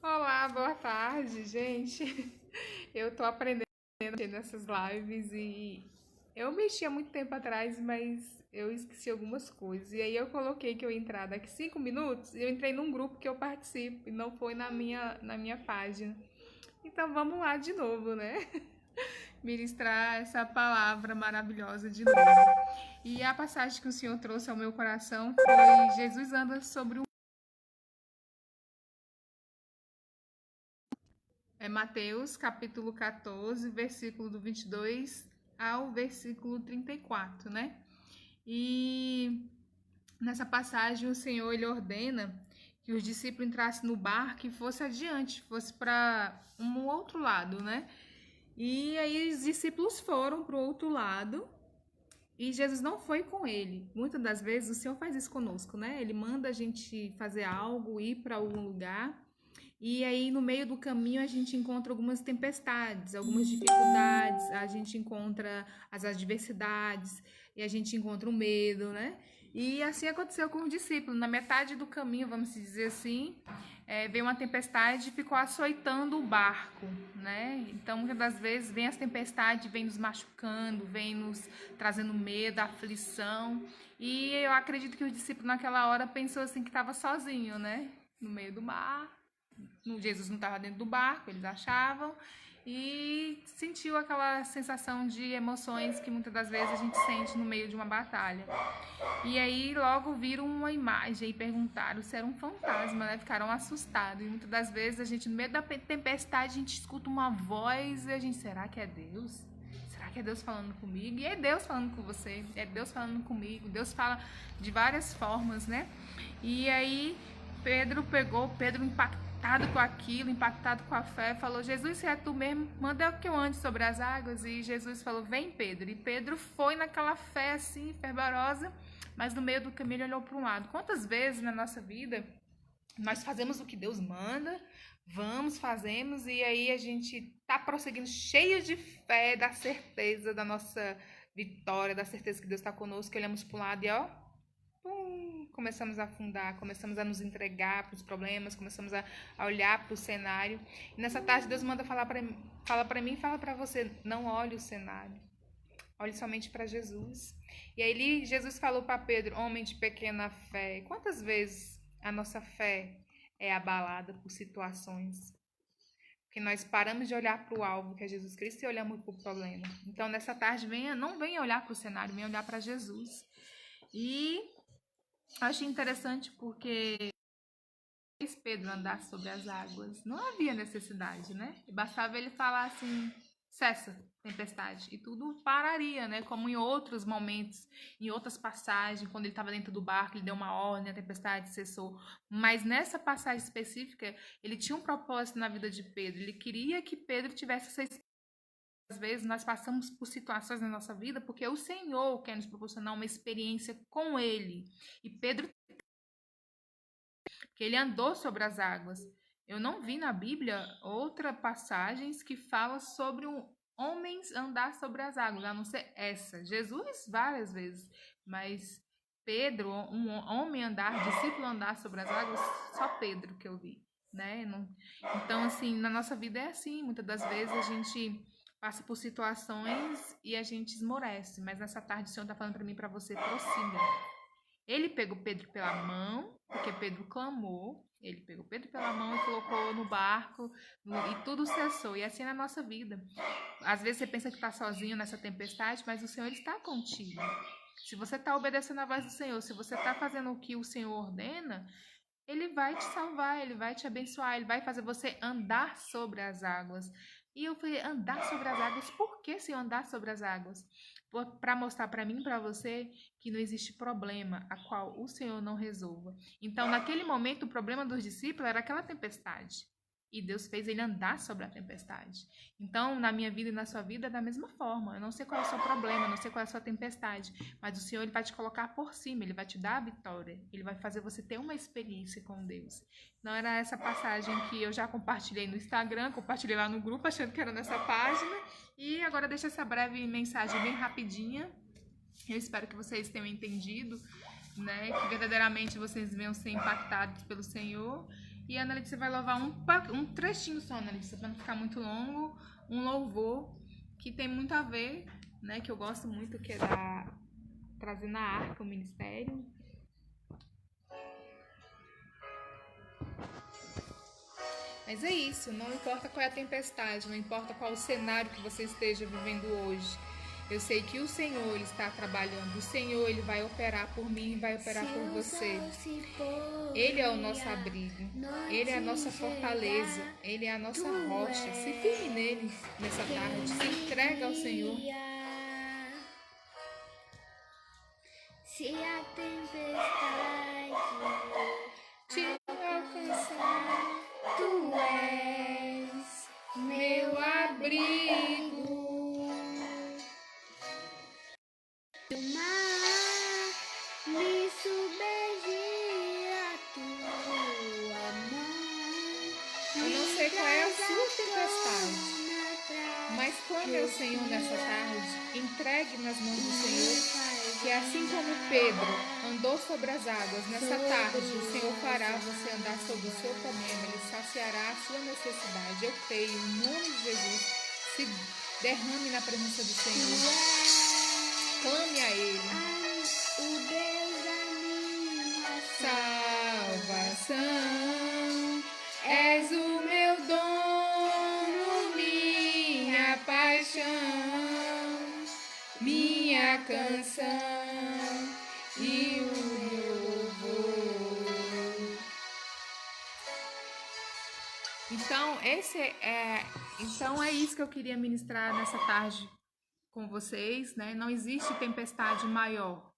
Olá, boa tarde, gente. Eu tô aprendendo nessas lives e eu mexi há muito tempo atrás, mas eu esqueci algumas coisas. E aí eu coloquei que eu ia entrar daqui 5 minutos e eu entrei num grupo que eu participo e não foi na minha página. Então vamos lá de novo, né? Ministrar essa palavra maravilhosa de novo. E a passagem que o Senhor trouxe ao meu coração foi Jesus anda sobre o Mateus, capítulo 14, versículo do 22 ao versículo 34, né? E nessa passagem o Senhor ele ordena que os discípulos entrassem no barco e fosse adiante, fosse para um outro lado, né? E aí os discípulos foram para o outro lado e Jesus não foi com ele. Muitas das vezes o Senhor faz isso conosco, né? Ele manda a gente fazer algo, ir para algum lugar. E aí, no meio do caminho, a gente encontra algumas tempestades, algumas dificuldades, a gente encontra as adversidades, e a gente encontra o medo, né? E assim aconteceu com o discípulo. Na metade do caminho, vamos dizer assim, veio uma tempestade e ficou açoitando o barco, né? Então, muitas das vezes, vem as tempestades, vem nos machucando, vem nos trazendo medo, aflição. E eu acredito que o discípulo, naquela hora, pensou assim que estava sozinho, né? No meio do mar, Jesus não estava dentro do barco, eles achavam, e sentiu aquela sensação de emoções que muitas das vezes a gente sente no meio de uma batalha. E aí logo viram uma imagem e perguntaram se era um fantasma, né? Ficaram assustados. E muitas das vezes a gente, no meio da tempestade, a gente escuta uma voz e a gente, será que é Deus? Será que é Deus falando comigo? E é Deus falando com você, é Deus falando comigo. Deus fala de várias formas, né? E aí Pedro impactado com aquilo, impactado com a fé, falou: Jesus, se é tu mesmo, manda que eu ande sobre as águas. E Jesus falou: vem, Pedro. E Pedro foi naquela fé assim, fervorosa, mas no meio do caminho ele olhou para um lado. Quantas vezes na nossa vida nós fazemos o que Deus manda, vamos, fazemos, e aí a gente tá prosseguindo cheio de fé, da certeza da nossa vitória, da certeza que Deus está conosco, olhamos para um lado e ó, começamos a afundar, começamos a nos entregar para os problemas, começamos a olhar para o cenário. E nessa tarde Deus manda falar para mim, fala para você, não olhe o cenário. Olhe somente para Jesus. E aí Jesus falou para Pedro, homem de pequena fé. Quantas vezes a nossa fé é abalada por situações? Porque nós paramos de olhar para o alvo, que é Jesus Cristo, e olhamos para o problema. Então, nessa tarde, não venha olhar para o cenário, venha olhar para Jesus. E achei interessante porque Pedro andar sobre as águas. Não havia necessidade, né? Bastava ele falar assim, cessa, tempestade, e tudo pararia, né? Como em outros momentos, em outras passagens, quando ele estava dentro do barco, ele deu uma ordem, a tempestade cessou. Mas nessa passagem específica, ele tinha um propósito na vida de Pedro. Ele queria que Pedro tivesse essa experiência. Às vezes nós passamos por situações na nossa vida porque o Senhor quer nos proporcionar uma experiência com Ele. E Pedro, que ele andou sobre as águas. Eu não vi na Bíblia outras passagens que falam sobre homens andar sobre as águas, a não ser essa. Jesus várias vezes, mas Pedro, um homem andar, discípulo andar sobre as águas, só Pedro que eu vi, né? Então, assim, na nossa vida é assim, muitas das vezes a gente passa por situações e a gente esmorece, mas nessa tarde o Senhor está falando para mim, para você, prossiga. Ele pegou Pedro pela mão, porque Pedro clamou. Ele pegou Pedro pela mão e colocou no barco e tudo cessou. E assim é na nossa vida. Às vezes você pensa que está sozinho nessa tempestade, mas o Senhor está contigo. Se você está obedecendo a voz do Senhor, se você está fazendo o que o Senhor ordena, Ele vai te salvar, Ele vai te abençoar, Ele vai fazer você andar sobre as águas. E eu falei, andar sobre as águas? Por que se andar sobre as águas? Para mostrar para mim e para você que não existe problema a qual o Senhor não resolva. Então, naquele momento, o problema dos discípulos era aquela tempestade. E Deus fez ele andar sobre a tempestade. Então, na minha vida e na sua vida, é da mesma forma. Eu não sei qual é o seu problema, eu não sei qual é a sua tempestade, mas o Senhor ele vai te colocar por cima, ele vai te dar a vitória, ele vai fazer você ter uma experiência com Deus. Não era essa passagem que eu já compartilhei no Instagram, compartilhei lá no grupo, achando que era nessa página, e agora deixo essa breve mensagem bem rapidinha. Eu espero que vocês tenham entendido, né? Que verdadeiramente vocês venham ser impactados pelo Senhor E a Ana Letícia vai louvar um trechinho só, Ana Letícia, para não ficar muito longo, um louvor que tem muito a ver, né, que eu gosto muito, que é trazer na arca o ministério. Mas é isso, não importa qual é a tempestade, não importa qual o cenário que você esteja vivendo hoje. Eu sei que o Senhor, Ele está trabalhando. O Senhor, Ele vai operar por mim e vai operar por você. Ele é o nosso abrigo. Ele é a nossa fortaleza. Ele é a nossa rocha. Se firme nele nessa tarde. Se entrega ao Senhor. Se a tempestade te alcançar, tu és meu abrigo. Do mar me submergir a tua mão. Eu não sei qual é a sua tempestade, mas clame ao Senhor nessa tarde, entregue nas mãos do Senhor, que assim como Pedro andou sobre as águas, nessa tarde o Senhor fará você andar sobre o seu problema, Ele saciará a sua necessidade. Eu creio, em nome de Jesus, se derrame na presença do Senhor. Clame a Ele. O Deus da minha salvação, és o meu dono, minha paixão, minha canção e o meu louvor. Então é isso que eu queria ministrar nessa tarde com vocês, né? Não existe tempestade maior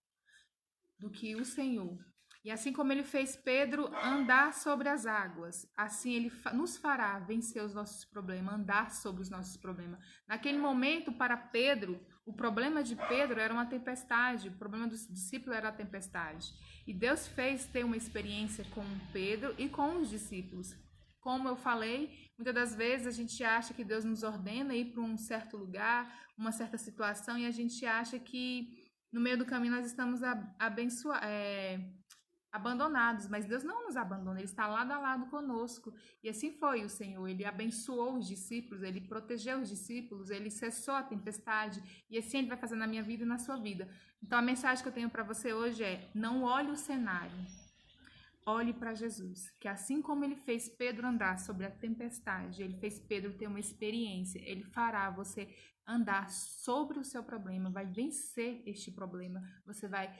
do que o Senhor. E assim como Ele fez Pedro andar sobre as águas, assim Ele nos fará vencer os nossos problemas, andar sobre os nossos problemas. Naquele momento, para Pedro, o problema de Pedro era uma tempestade, o problema do discípulo era a tempestade. E Deus fez ter uma experiência com Pedro e com os discípulos. Como eu falei, muitas das vezes a gente acha que Deus nos ordena ir para um certo lugar, uma certa situação, e a gente acha que no meio do caminho nós estamos abandonados, mas Deus não nos abandona, Ele está lado a lado conosco. E assim foi o Senhor, Ele abençoou os discípulos, Ele protegeu os discípulos, Ele cessou a tempestade, e assim Ele vai fazer na minha vida e na sua vida. Então a mensagem que eu tenho para você hoje é: não olhe o cenário, olhe para Jesus, que assim como Ele fez Pedro andar sobre a tempestade, Ele fez Pedro ter uma experiência, Ele fará você andar sobre o seu problema, vai vencer este problema, você vai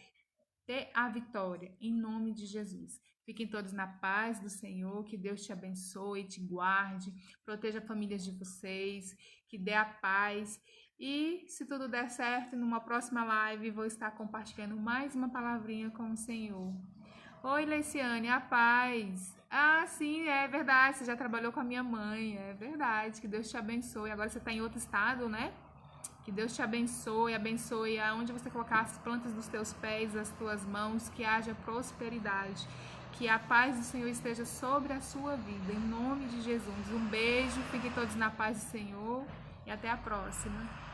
ter a vitória, em nome de Jesus. Fiquem todos na paz do Senhor, que Deus te abençoe, te guarde, proteja a família de vocês, que dê a paz. E se tudo der certo, numa próxima live vou estar compartilhando mais uma palavrinha com o Senhor. Oi, Leiciane, a paz. Ah, sim, é verdade, você já trabalhou com a minha mãe, é verdade, que Deus te abençoe. Agora você está em outro estado, né? Que Deus te abençoe, abençoe aonde você colocar as plantas dos teus pés, as tuas mãos, que haja prosperidade. Que a paz do Senhor esteja sobre a sua vida, em nome de Jesus. Um beijo, fiquem todos na paz do Senhor e até a próxima.